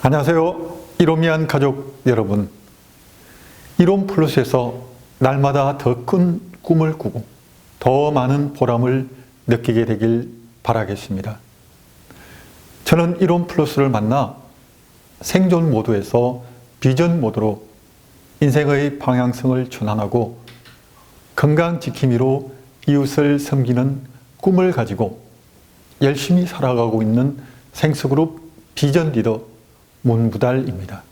안녕하세요. 이롬이한 가족 여러분. 이롬 플러스에서 날마다 더 큰 꿈을 꾸고 더 많은 보람을 느끼게 되길 바라겠습니다. 저는 이롬 플러스를 만나 생존 모드에서 비전 모드로 인생의 방향성을 전환하고 건강 지킴이로 이웃을 섬기는 꿈을 가지고 열심히 살아가고 있는 생수그룹 비전 리더 문부달입니다.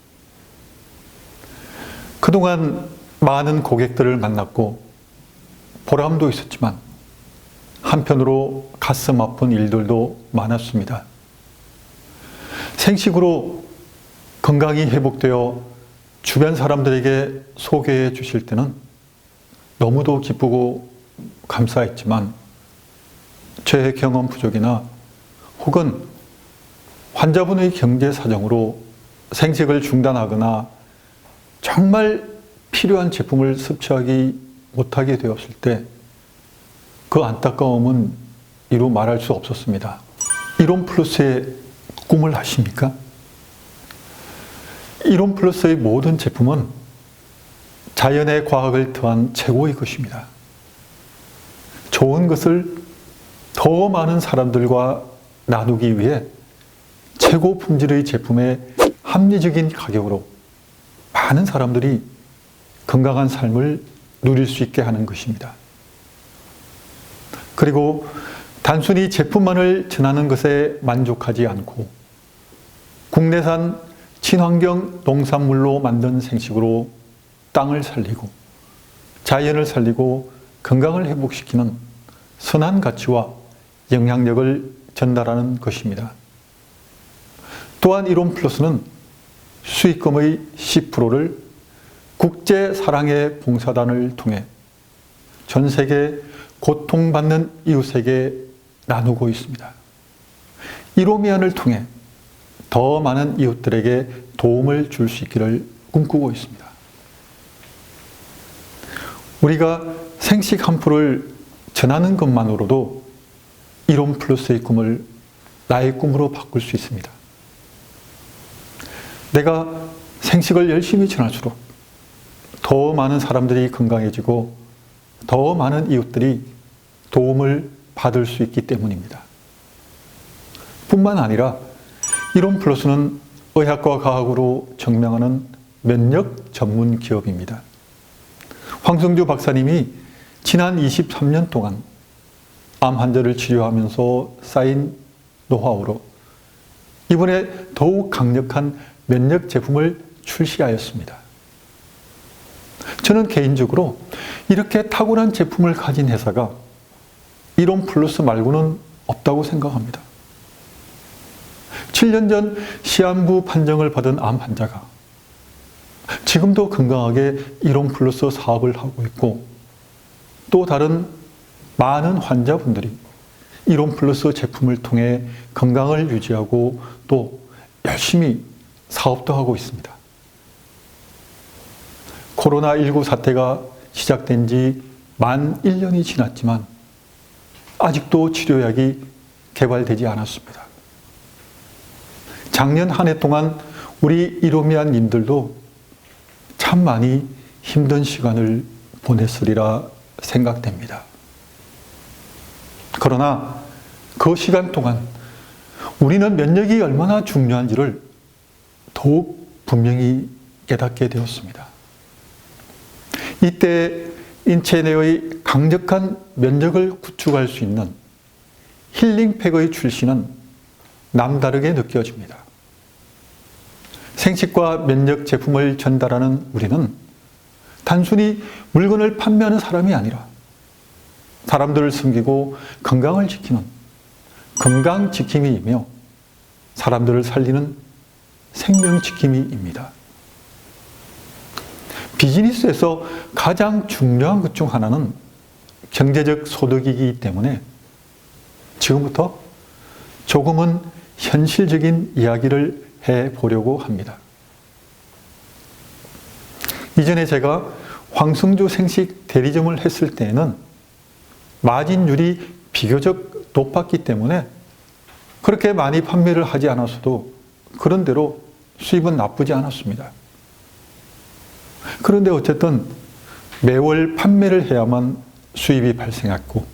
그동안 많은 고객들을 만났고 보람도 있었지만 한편으로 가슴 아픈 일들도 많았습니다. 생식으로 건강이 회복되어 주변 사람들에게 소개해 주실 때는 너무도 기쁘고 감사했지만 제 경험 부족이나 혹은 환자분의 경제 사정으로 생식을 중단하거나 정말 필요한 제품을 섭취하기 못하게 되었을 때 그 안타까움은 이루 말할 수 없었습니다. 이롬 플러스의 꿈을 아십니까? 이롬 플러스의 모든 제품은 자연의 과학을 더한 최고의 것입니다. 좋은 것을 더 많은 사람들과 나누기 위해 최고 품질의 제품에 합리적인 가격으로 많은 사람들이 건강한 삶을 누릴 수 있게 하는 것입니다. 그리고 단순히 제품만을 전하는 것에 만족하지 않고 국내산 친환경 농산물로 만든 생식으로 땅을 살리고 자연을 살리고 건강을 회복시키는 선한 가치와 영향력을 전달하는 것입니다. 또한 이롬 플러스는 수익금의 10%를 국제 사랑의 봉사단을 통해 전 세계 고통받는 이웃에게 나누고 있습니다. 이로미안을 통해 더 많은 이웃들에게 도움을 줄 수 있기를 꿈꾸고 있습니다. 우리가 생식 한 포를 전하는 것만으로도 이롬 플러스의 꿈을 나의 꿈으로 바꿀 수 있습니다. 내가 생식을 열심히 전할수록 더 많은 사람들이 건강해지고 더 많은 이웃들이 도움을 받을 수 있기 때문입니다. 뿐만 아니라 이롬 플러스는 의학과 과학으로 증명하는 면역 전문 기업입니다. 황성주 박사님이 지난 23년 동안 암 환자를 치료하면서 쌓인 노하우로 이번에 더욱 강력한 면역 제품을 출시하였습니다. 저는 개인적으로 이렇게 탁월한 제품을 가진 회사가 이롬 플러스 말고는 없다고 생각합니다. 7년 전 시한부 판정을 받은 암 환자가 지금도 건강하게 이롬 플러스 사업을 하고 있고 또 다른 많은 환자분들이 이롬 플러스 제품을 통해 건강을 유지하고 또 열심히 사업도 하고 있습니다. 코로나19 사태가 시작된 지 만 1년이 지났지만 아직도 치료약이 개발되지 않았습니다. 작년 한 해 동안 우리 이로미안 님들도 참 많이 힘든 시간을 보냈으리라 생각됩니다. 그러나 그 시간 동안 우리는 면역이 얼마나 중요한지를 더욱 분명히 깨닫게 되었습니다. 이때 인체 내의 강력한 면역을 구축할 수 있는 힐링팩의 출시는 남다르게 느껴집니다. 생식과 면역 제품을 전달하는 우리는 단순히 물건을 판매하는 사람이 아니라 사람들을 섬기고 건강을 지키는 건강지킴이이며 사람들을 살리는 생명지킴이입니다. 비즈니스에서 가장 중요한 것 중 하나는 경제적 소득이기 때문에 지금부터 조금은 현실적인 이야기를 해보려고 합니다. 이전에 제가 황성주 생식 대리점을 했을 때에는 마진율이 비교적 높았기 때문에 그렇게 많이 판매를 하지 않았어도 그런대로 수입은 나쁘지 않았습니다. 그런데 어쨌든 매월 판매를 해야만 수입이 발생했고,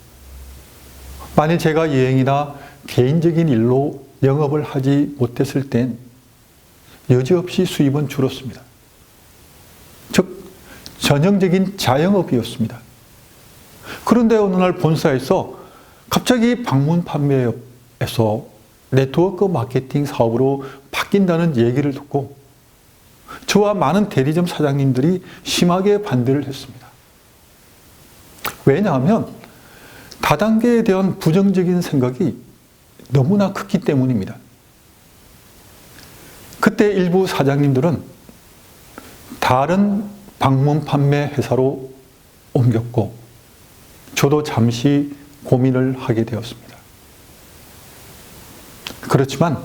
만일 제가 여행이나 개인적인 일로 영업을 하지 못했을 땐 여지없이 수입은 줄었습니다. 즉, 전형적인 자영업이었습니다. 그런데 어느 날 본사에서 갑자기 방문 판매업에서 네트워크 마케팅 사업으로 바뀐다는 얘기를 듣고 저와 많은 대리점 사장님들이 심하게 반대를 했습니다. 왜냐하면 다단계에 대한 부정적인 생각이 너무나 크기 때문입니다. 그때 일부 사장님들은 다른 방문 판매 회사로 옮겼고 저도 잠시 고민을 하게 되었습니다. 그렇지만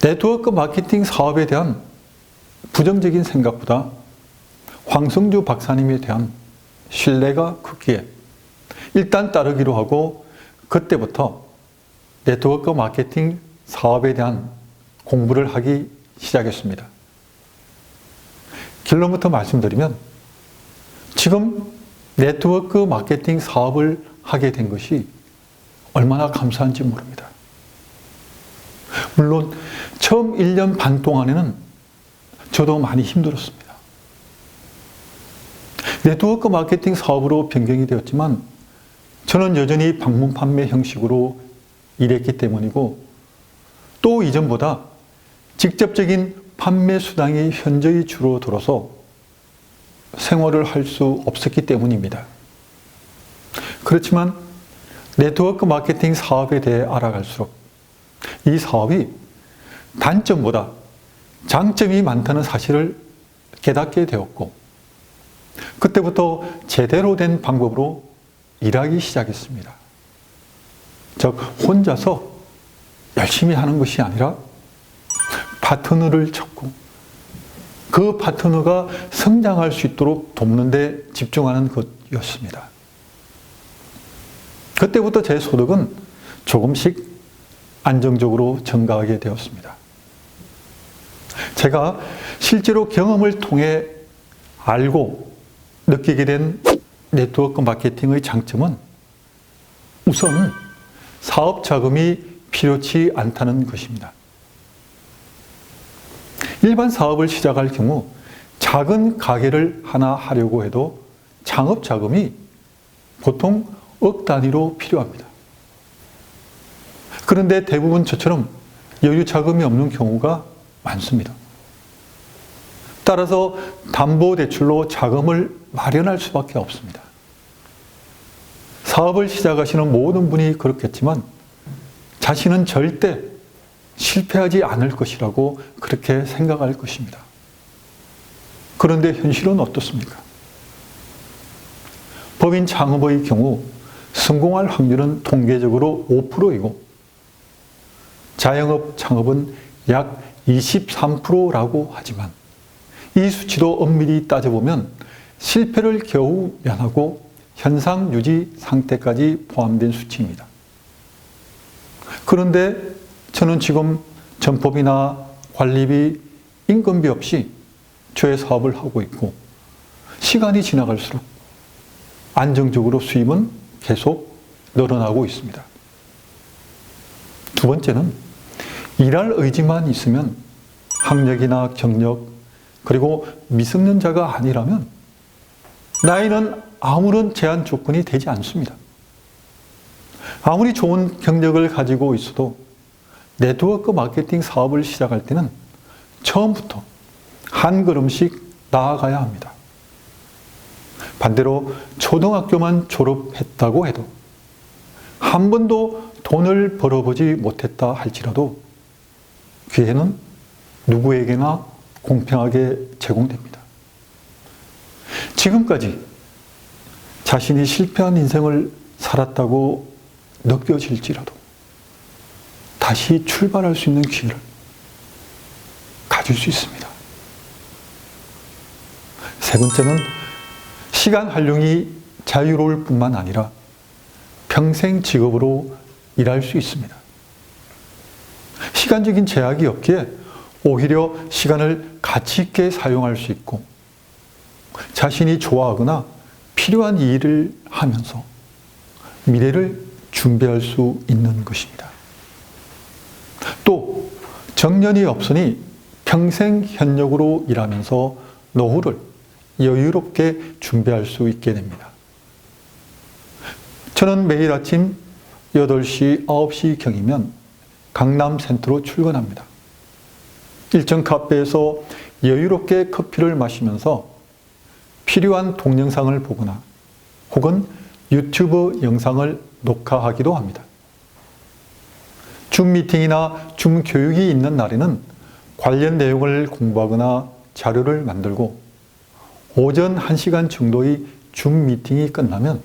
네트워크 마케팅 사업에 대한 부정적인 생각보다 황성주 박사님에 대한 신뢰가 크기에 일단 따르기로 하고 그때부터 네트워크 마케팅 사업에 대한 공부를 하기 시작했습니다. 결론부터 말씀드리면 지금 네트워크 마케팅 사업을 하게 된 것이 얼마나 감사한지 모릅니다. 물론 처음 1년 반 동안에는 저도 많이 힘들었습니다. 네트워크 마케팅 사업으로 변경이 되었지만 저는 여전히 방문 판매 형식으로 일했기 때문이고 또 이전보다 직접적인 판매 수당이 현저히 줄어들어서 생활을 할 수 없었기 때문입니다. 그렇지만 네트워크 마케팅 사업에 대해 알아갈수록 이 사업이 단점보다 장점이 많다는 사실을 깨닫게 되었고 그때부터 제대로 된 방법으로 일하기 시작했습니다. 즉 혼자서 열심히 하는 것이 아니라 파트너를 찾고 그 파트너가 성장할 수 있도록 돕는 데 집중하는 것이었습니다. 그때부터 제 소득은 조금씩 안정적으로 증가하게 되었습니다. 제가 실제로 경험을 통해 알고 느끼게 된 네트워크 마케팅의 장점은 우선 사업 자금이 필요치 않다는 것입니다. 일반 사업을 시작할 경우 작은 가게를 하나 하려고 해도 창업 자금이 보통 억 단위로 필요합니다. 그런데 대부분 저처럼 여유 자금이 없는 경우가 많습니다. 따라서 담보대출로 자금을 마련할 수밖에 없습니다. 사업을 시작하시는 모든 분이 그렇겠지만 자신은 절대 실패하지 않을 것이라고 그렇게 생각할 것입니다. 그런데 현실은 어떻습니까? 법인 창업의 경우 성공할 확률은 통계적으로 5%이고 자영업 창업은 약 23%라고 하지만 이 수치도 엄밀히 따져보면 실패를 겨우 면하고 현상 유지 상태까지 포함된 수치입니다. 그런데 저는 지금 전법이나 관리비, 인건비 없이 저의 사업을 하고 있고 시간이 지나갈수록 안정적으로 수입은 계속 늘어나고 있습니다. 두 번째는 일할 의지만 있으면 학력이나 경력 그리고 미성년자가 아니라면 나이는 아무런 제한 조건이 되지 않습니다. 아무리 좋은 경력을 가지고 있어도 네트워크 마케팅 사업을 시작할 때는 처음부터 한 걸음씩 나아가야 합니다. 반대로 초등학교만 졸업했다고 해도 한 번도 돈을 벌어보지 못했다 할지라도 기회는 누구에게나 공평하게 제공됩니다. 지금까지 자신이 실패한 인생을 살았다고 느껴질지라도 다시 출발할 수 있는 기회를 가질 수 있습니다. 세 번째는 시간 활용이 자유로울 뿐만 아니라 평생 직업으로 일할 수 있습니다. 시간적인 제약이 없기에 오히려 시간을 가치 있게 사용할 수 있고 자신이 좋아하거나 필요한 일을 하면서 미래를 준비할 수 있는 것입니다. 또 정년이 없으니 평생 현역으로 일하면서 노후를 여유롭게 준비할 수 있게 됩니다. 저는 매일 아침 8시, 9시경이면 강남센터로 출근합니다. 일정 카페에서 여유롭게 커피를 마시면서 필요한 동영상을 보거나 혹은 유튜브 영상을 녹화하기도 합니다. 줌 미팅이나 줌 교육이 있는 날에는 관련 내용을 공부하거나 자료를 만들고 오전 1시간 정도의 줌 미팅이 끝나면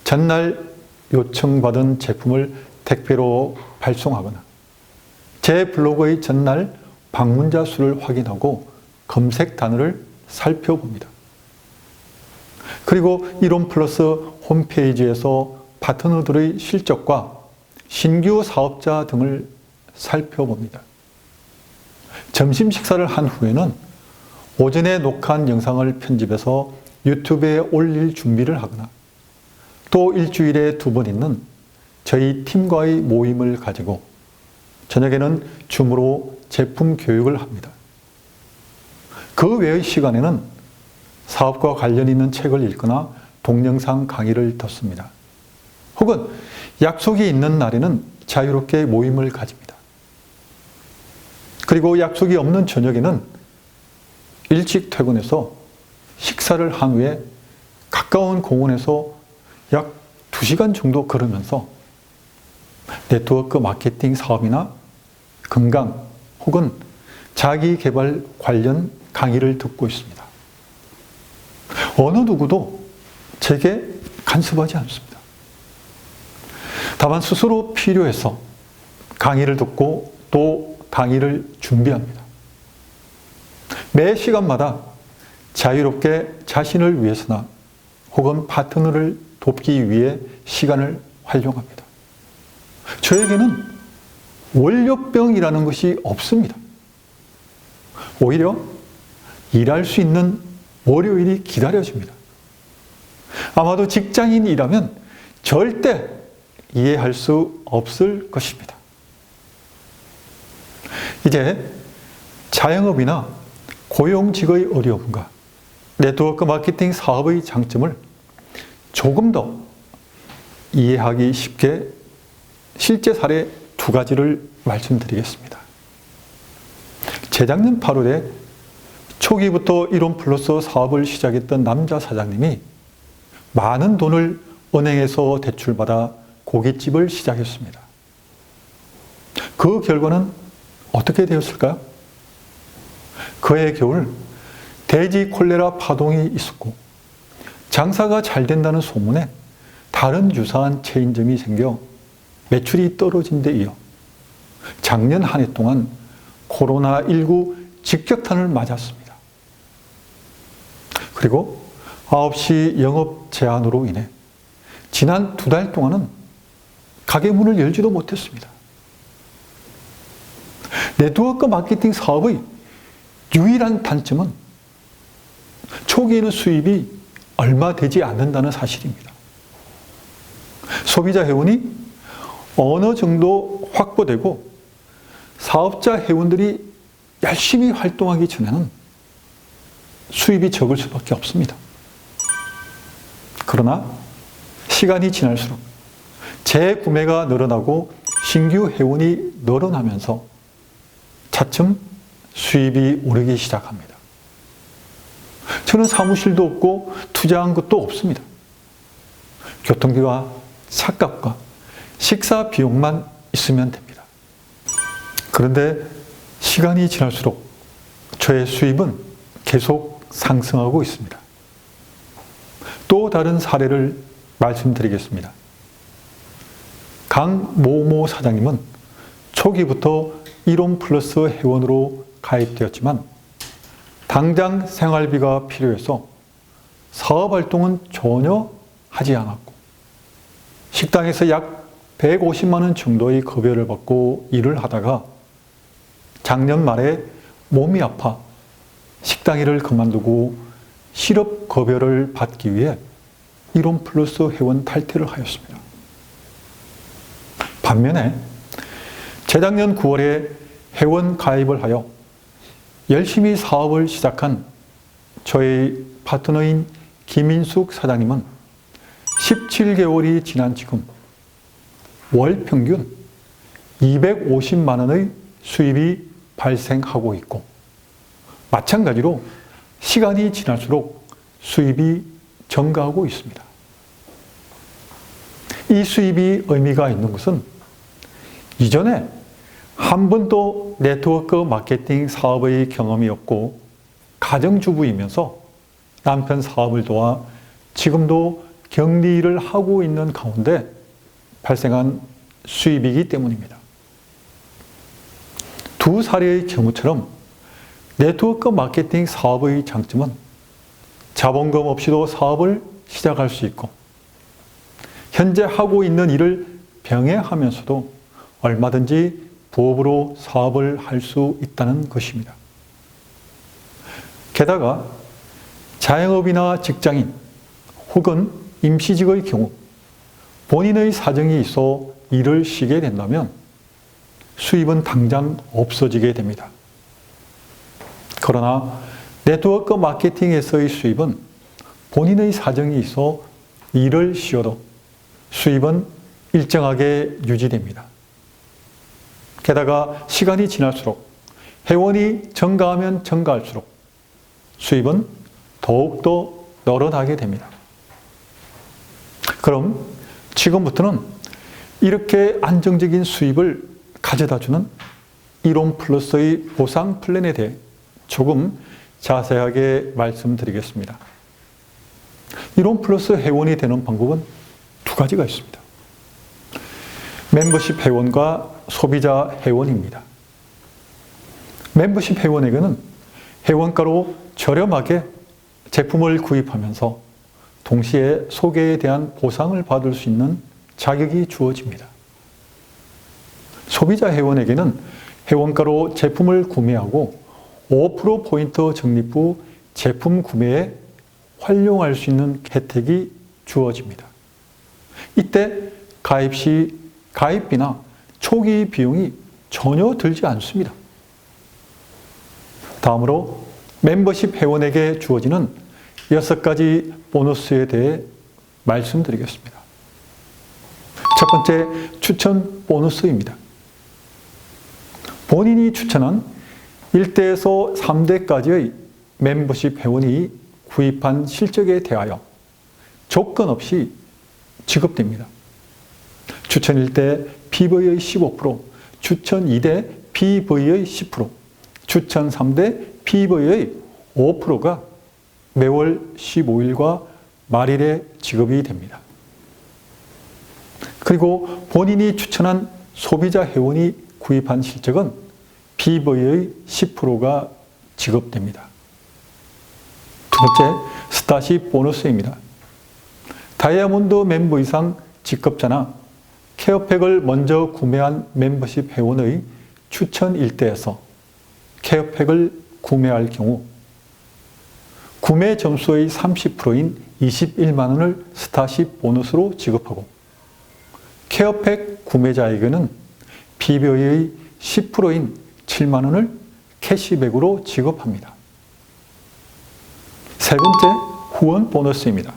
전날 요청받은 제품을 택배로 발송하거나 제 블로그의 전날 방문자 수를 확인하고 검색 단어를 살펴봅니다. 그리고 이론 플러스 홈페이지에서 파트너들의 실적과 신규 사업자 등을 살펴봅니다. 점심 식사를 한 후에는 오전에 녹화한 영상을 편집해서 유튜브에 올릴 준비를 하거나 또 일주일에 2번 있는 저희 팀과의 모임을 가지고 저녁에는 줌으로 제품 교육을 합니다. 그 외의 시간에는 사업과 관련 있는 책을 읽거나 동영상 강의를 듣습니다. 혹은 약속이 있는 날에는 자유롭게 모임을 가집니다. 그리고 약속이 없는 저녁에는 일찍 퇴근해서 식사를 한 후에 가까운 공원에서 약 2시간 정도 걸으면서 네트워크 마케팅 사업이나 건강 혹은 자기 개발 관련 강의를 듣고 있습니다. 어느 누구도 제게 간섭하지 않습니다. 다만 스스로 필요해서 강의를 듣고 또 강의를 준비합니다. 매 시간마다 자유롭게 자신을 위해서나 혹은 파트너를 돕기 위해 시간을 활용합니다. 저에게는 월요병이라는 것이 없습니다. 오히려 일할 수 있는 월요일이 기다려집니다. 아마도 직장인이라면 절대 이해할 수 없을 것입니다. 이제 자영업이나 고용직의 어려움과 네트워크 마케팅 사업의 장점을 조금 더 이해하기 쉽게 실제 사례 2가지를 말씀드리겠습니다. 재작년 8월에 초기부터 이론 플러스 사업을 시작했던 남자 사장님이 많은 돈을 은행에서 대출받아 고깃집을 시작했습니다. 그 결과는 어떻게 되었을까요? 그해 겨울 돼지 콜레라 파동이 있었고 장사가 잘 된다는 소문에 다른 유사한 체인점이 생겨 매출이 떨어진 데 이어 작년 한 해 동안 코로나19 직격탄을 맞았습니다. 그리고 9시 영업 제한으로 인해 지난 2달 동안은 가게 문을 열지도 못했습니다. 네트워크 마케팅 사업의 유일한 단점은 초기에는 수입이 얼마 되지 않는다는 사실입니다. 소비자 회원이 어느 정도 확보되고 사업자 회원들이 열심히 활동하기 전에는 수입이 적을 수밖에 없습니다. 그러나 시간이 지날수록 재구매가 늘어나고 신규 회원이 늘어나면서 차츰 수입이 오르기 시작합니다. 저는 사무실도 없고 투자한 것도 없습니다. 교통비와 차값과 식사 비용만 있으면 됩니다. 그런데 시간이 지날수록 저의 수입은 계속 상승하고 있습니다. 또 다른 사례를 말씀드리겠습니다. 강모모 사장님은 초기부터 이론 플러스 회원으로 가입되었지만 당장 생활비가 필요해서 사업활동은 전혀 하지 않았고 식당에서 약 150만 원 정도의 급여를 받고 일을 하다가 작년 말에 몸이 아파 식당 일을 그만두고 실업급여를 받기 위해 1원 플러스 회원 탈퇴를 하였습니다. 반면에 재작년 9월에 회원 가입을 하여 열심히 사업을 시작한 저의 파트너인 김인숙 사장님은 17개월이 지난 지금 월 평균 250만 원의 수입이 발생하고 있고, 마찬가지로 시간이 지날수록 수입이 증가하고 있습니다. 이 수입이 의미가 있는 것은 이전에 한 번도 네트워크 마케팅 사업의 경험이 없고 가정주부이면서 남편 사업을 도와 지금도 격리를 하고 있는 가운데 발생한 수입이기 때문입니다. 두 사례의 경우처럼 네트워크 마케팅 사업의 장점은 자본금 없이도 사업을 시작할 수 있고, 현재 하고 있는 일을 병행하면서도 얼마든지 부업으로 사업을 할 수 있다는 것입니다. 게다가 자영업이나 직장인 혹은 임시직의 경우 본인의 사정이 있어 일을 쉬게 된다면 수입은 당장 없어지게 됩니다. 그러나 네트워크 마케팅에서의 수입은 본인의 사정이 있어 일을 쉬어도 수입은 일정하게 유지됩니다. 게다가 시간이 지날수록 회원이 증가하면 증가할수록 수입은 더욱더 늘어나게 됩니다. 그럼 지금부터는 이렇게 안정적인 수입을 가져다주는 1원 플러스의 보상 플랜에 대해 조금 자세하게 말씀드리겠습니다. 1원 플러스 회원이 되는 방법은 두 가지가 있습니다. 멤버십 회원과 소비자 회원입니다. 멤버십 회원에게는 회원가로 저렴하게 제품을 구입하면서 동시에 소개에 대한 보상을 받을 수 있는 자격이 주어집니다. 소비자 회원에게는 회원가로 제품을 구매하고 5% 포인트 적립 후 제품 구매에 활용할 수 있는 혜택이 주어집니다. 이때 가입 시 가입비나 초기 비용이 전혀 들지 않습니다. 다음으로 멤버십 회원에게 주어지는 6가지 보너스에 대해 말씀드리겠습니다. 첫 번째, 추천 보너스입니다. 본인이 추천한 1대에서 3대까지의 멤버십 회원이 구입한 실적에 대하여 조건 없이 지급됩니다. 추천 1대 PV의 15%, 추천 2대 PV의 10%, 추천 3대 PV의 5%가 매월 15일과 말일에 지급이 됩니다. 그리고 본인이 추천한 소비자 회원이 구입한 실적은 PV의 10%가 지급됩니다. 두 번째, 스타쉽 보너스입니다. 다이아몬드 멤버 이상 직급자나 케어팩을 먼저 구매한 멤버십 회원의 추천 1대에서 케어팩을 구매할 경우 구매 점수의 30%인 21만 원을 스타쉽 보너스로 지급하고, 케어팩 구매자에게는 PV의 10%인 7만 원을 캐시백으로 지급합니다. 세 번째, 후원 보너스입니다.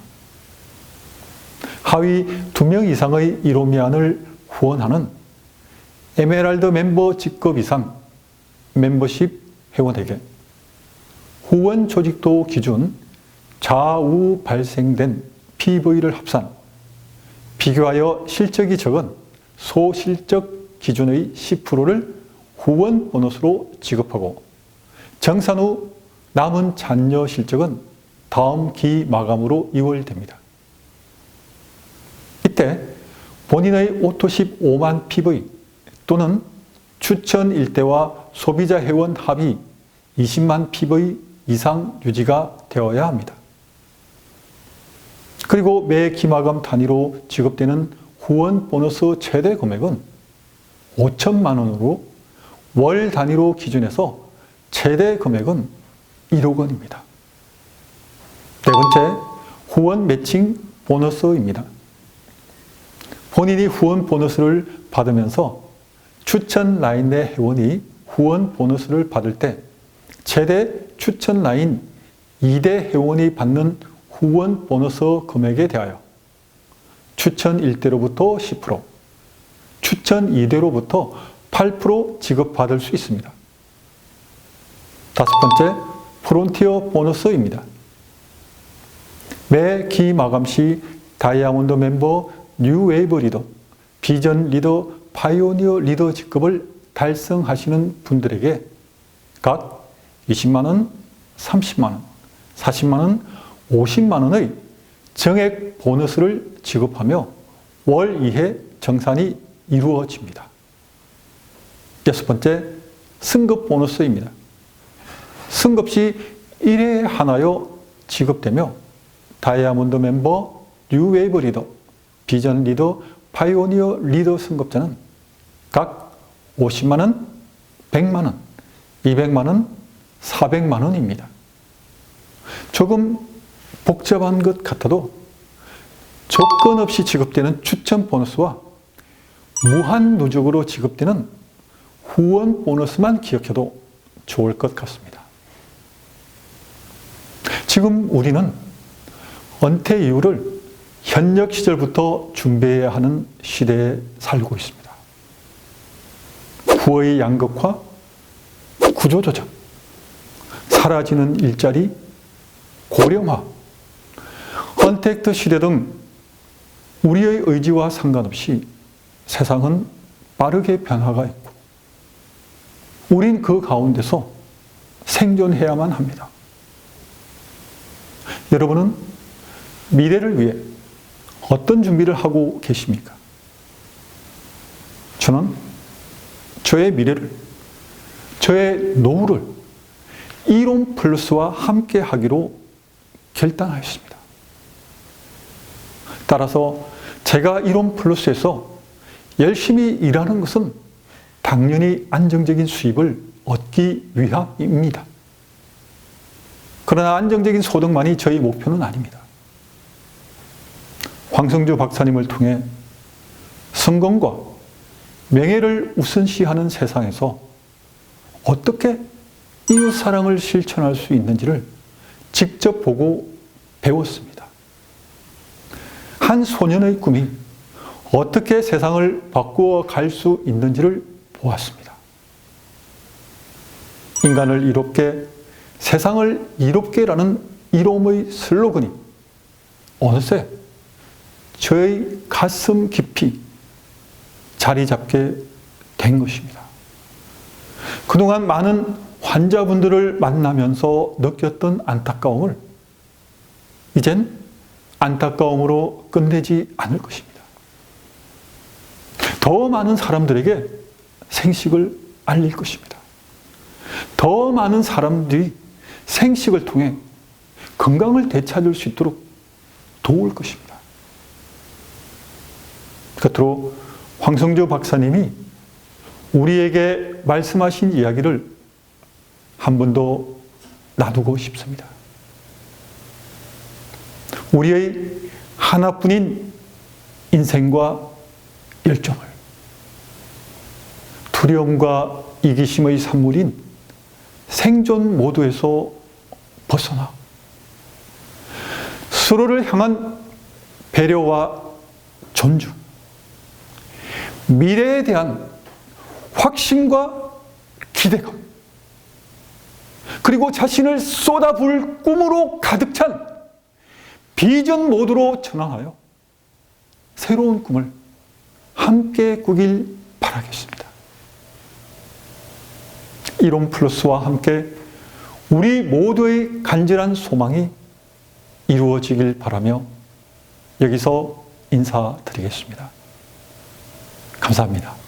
하위 2명 이상의 1호 미만을 후원하는 에메랄드 멤버 직급 이상 멤버십 회원에게 후원 조직도 기준 좌우 발생된 PV를 합산, 비교하여 실적이 적은 소실적 기준의 10%를 후원 보너스로 지급하고, 정산 후 남은 잔여 실적은 다음 기 마감으로 이월됩니다. 이때 본인의 오토십 5만 PV 또는 추천 1대와 소비자 회원 합이 20만 PV 이상 유지가 되어야 합니다. 그리고 매 기마감 단위로 지급되는 후원 보너스 최대 금액은 5천만 원으로 월 단위로 기준해서 최대 금액은 1억 원입니다. 네 번째, 후원 매칭 보너스입니다. 본인이 후원 보너스를 받으면서 추천 라인 내 회원이 후원 보너스를 받을 때 최대 추천 라인 2대 회원이 받는 후원 보너스 금액에 대하여 추천 1대로부터 10%, 추천 2대로부터 8% 지급받을 수 있습니다. 다섯 번째, 프론티어 보너스입니다. 매 기 마감 시 다이아몬드 멤버 뉴웨이브 리더, 비전 리더, 파이오니어 리더 직급을 달성하시는 분들에게 각 20만 원, 30만 원, 40만 원, 50만 원의 정액 보너스를 지급하며 월 2회 정산이 이루어집니다. 여섯 번째, 승급 보너스입니다. 승급 시 1회 하나여 지급되며 다이아몬드 멤버, 뉴웨이브 리더, 비전 리더, 파이오니어 리더 승급자는 각 50만 원, 100만 원, 200만 원, 400만 원입니다. 조금 복잡한 것 같아도 조건 없이 지급되는 추천 보너스와 무한 누적으로 지급되는 후원 보너스만 기억해도 좋을 것 같습니다. 지금 우리는 은퇴 이후를 현역 시절부터 준비해야 하는 시대에 살고 있습니다. 부의 양극화, 구조조정, 사라지는 일자리, 고령화, 언택트 시대 등 우리의 의지와 상관없이 세상은 빠르게 변화가 있고 우린 그 가운데서 생존해야만 합니다. 여러분은 미래를 위해 어떤 준비를 하고 계십니까? 저는 저의 미래를, 저의 노후를 이론 플러스와 함께 하기로 결단하였습니다. 따라서 제가 이론 플러스에서 열심히 일하는 것은 당연히 안정적인 수입을 얻기 위함입니다. 그러나 안정적인 소득만이 저희 목표는 아닙니다. 황성주 박사님을 통해 성공과 명예를 우선시하는 세상에서 어떻게 이웃사랑을 실천할 수 있는지를 직접 보고 배웠습니다. 한 소년의 꿈이 어떻게 세상을 바꾸어 갈 수 있는지를 보았습니다. 인간을 이롭게, 세상을 이롭게라는 이로움의 슬로건이 어느새 저의 가슴 깊이 자리 잡게 된 것입니다. 그동안 많은 환자분들을 만나면서 느꼈던 안타까움을 이젠 안타까움으로 끝내지 않을 것입니다. 더 많은 사람들에게 생식을 알릴 것입니다. 더 많은 사람들이 생식을 통해 건강을 되찾을 수 있도록 도울 것입니다. 끝으로 황성주 박사님이 우리에게 말씀하신 이야기를 한 번 더 놔두고 싶습니다. 우리의 하나뿐인 인생과 열정을 두려움과 이기심의 산물인 생존 모드에서 벗어나 서로를 향한 배려와 존중, 미래에 대한 확신과 기대감, 그리고 자신을 쏟아부을 꿈으로 가득 찬 비전 모드로 전환하여 새로운 꿈을 함께 꾸길 바라겠습니다. 이론 플러스와 함께 우리 모두의 간절한 소망이 이루어지길 바라며 여기서 인사드리겠습니다. 감사합니다.